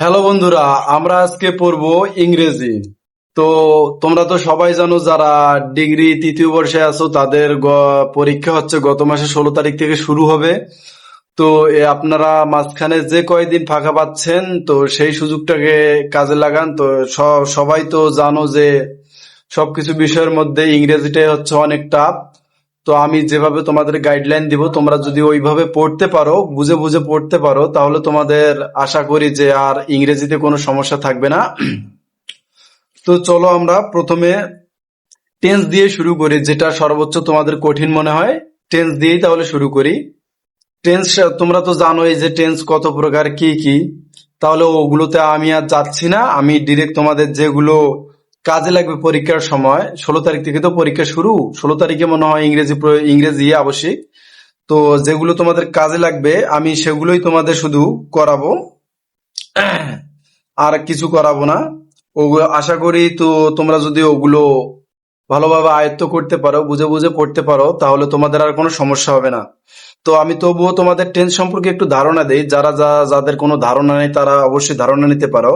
Hello বন্ধুরা, আমরা আজকে পড়বো ইংরেজি। তো তোমরা তো সবাই জানো, যারা ডিগ্রি তৃতীয় বর্ষে আছো তাদের পরীক্ষা হচ্ছে গত মাসে 16 তারিখ থেকে শুরু হবে। তো আপনারা মাঝখানে যে কয়দিন ফাঁকা পাচ্ছেন, তো সেই সুযোগটাকে কাজে লাগান। তো সবাই তো জানো যে সবকিছু বিষয়ের মধ্যে ইংরেজিটাই হচ্ছে অনেক টাফ। তো আমি যেভাবে তোমাদের গাইডলাইন দিব, তোমরা যদি ওইভাবে পড়তে পারো, বুঝে বুঝে পড়তে পারো, তাহলে তোমাদের আশা করি যে আর ইংরেজিতে কোনো সমস্যা থাকবে না। তো চলো আমরা প্রথমে টেন্স দিয়ে শুরু করি, যেটা সর্বোচ্চ তোমাদের কঠিন মনে হয়। টেন্স দিয়েই তাহলে শুরু করি। টেন্স তোমরা তো জানোই যে টেন্স কত প্রকার, কি কি। তাহলে ওগুলোতে আমি আর যাচ্ছি না, আমি ডিরেক্ট তোমাদের যেগুলো কাজে লাগবে পরীক্ষার সময়। 16 তারিখ থেকে তো পরীক্ষা শুরু, 16 তারিখে মনে হয় ইংরেজি আবশ্যিক। তো যেগুলো তোমাদের কাজে লাগবে আমি সেগুলোই তোমাদের শুধু করাবো, আর কিছু করাবো না। ওগুলো আশা করি তো তোমরা যদি ওগুলো ভালোভাবে আয়ত্ত করতে পারো, বুঝে বুঝে পড়তে পারো, তাহলে তোমাদের আর কোনো সমস্যা হবে না। তো আমি তবুও তোমাদের টেন্স সম্পর্কে একটু ধারণা দেই, যাদের কোনো ধারণা নেই তারা অবশ্যই ধারণা নিতে পারো।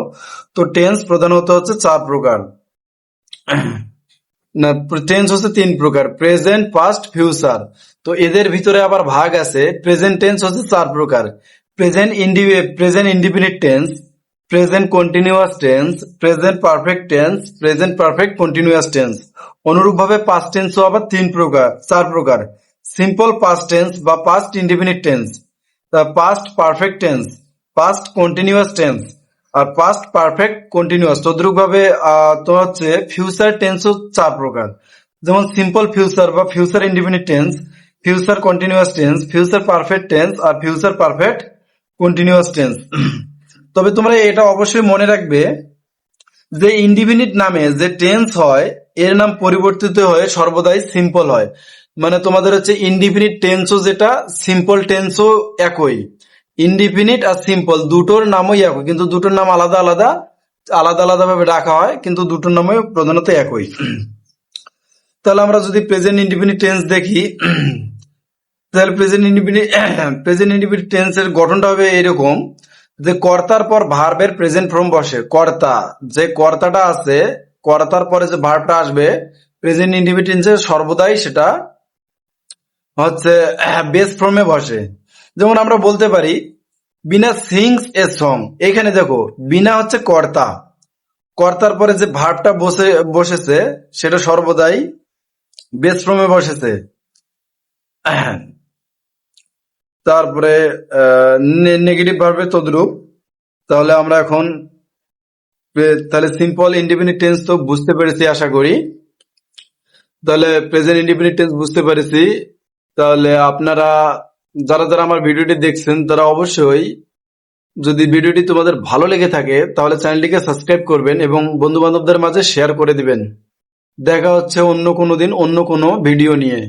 তো টেন্স প্রধানত হচ্ছে 4 প্রকার। না, টেন্স হচ্ছে 3 প্রকার: প্রেজেন্ট, পাস্ট, ফিউচার। তো এদের ভিতরে আবার ভাগ আছে। প্রেজেন্ট টেন্স হচ্ছে 4 প্রকার: present indefinite tense, present continuous tense, present perfect tense, present perfect continuous tense. অনুরূপভাবে পাস্ট টেন্সও আবার 4 প্রকার: সিম্পল পাস্ট টেন্স বা past indefinite tense, past perfect tense, past continuous tense, আর পাস্ট পারফেক্ট কন্টিনিউয়াস। তদ্রুপ ভাবে তো হচ্ছে ফিউচার টেন্সও 4 প্রকার, যেমন সিম্পল ফিউচার বা future indefinite tense, future continuous tense, future perfect tense, আর ফিউচার পারফেক্ট কন্টিনিউয়াস টেন্স। তবে তোমরা এটা অবশ্যই মনে রাখবে যে ইনডিফিনিট নামে যে টেন্স হয়, এর নাম পরিবর্তিত হয়ে সর্বদাই সিম্পল হয়। মানে তোমাদের হচ্ছে ইনডিফিনিট টেন্সও যেটা, সিম্পল টেন্সও একই। ইনডিফিনিট আর সিম্পল দুটোর নামই একই, কিন্তু দুটোর নাম আলাদা আলাদা, আলাদা আলাদা ভাবে রাখা হয়, কিন্তু দুটোর নামই প্রধানত একই। তাহলে আমরা যদি প্রেজেন্ট ইনডিফিনিট টেন্স দেখি, তাহলে প্রেজেন্ট ইনডিফিনিট টেন্সের গঠনটা হবে এরকম যে কর্তার পর ভার্বের প্রেজেন্ট ফর্ম বসে। কর্তা, যে কর্তাটা আছে, কর্তার পরে যে ভার্বটা আসবে প্রেজেন্ট ইনডিফিনিট টেন্সে সর্বদাই সেটা হচ্ছে বেস ফর্মে বসে। যেমন আমরা বলতে পারি বিনা সিংস এ সং। এখানে দেখো বিনা হচ্ছে কর্তা, কর্তার পরে যে ভার্বটা বসেছে সেটা সর্বদাই বেস ফর্মে বসেছে। তারপরে নেগেটিভ ভার্বে তদ্রূপ। তাহলে আমরা এখন তাহলে সিম্পল ইনডিফিনিট টেন্স তো বুঝতে পেরেছি আশা করি। তাহলে প্রেজেন্ট ইনডিফিনিট টেন্স বুঝতে পেরেছি। তাহলে আপনারা যারা যারা আমার ভিডিওটি দেখছেন তারা অবশ্যই, যদি ভিডিওটি তোমাদের ভালো লেগে থাকে তাহলে চ্যানেলটিকে সাবস্ক্রাইব করবেন এবং বন্ধু বান্ধবদের মাঝে শেয়ার করে দিবেন। দেখা হচ্ছে অন্য কোনো দিন অন্য কোনো ভিডিও নিয়ে।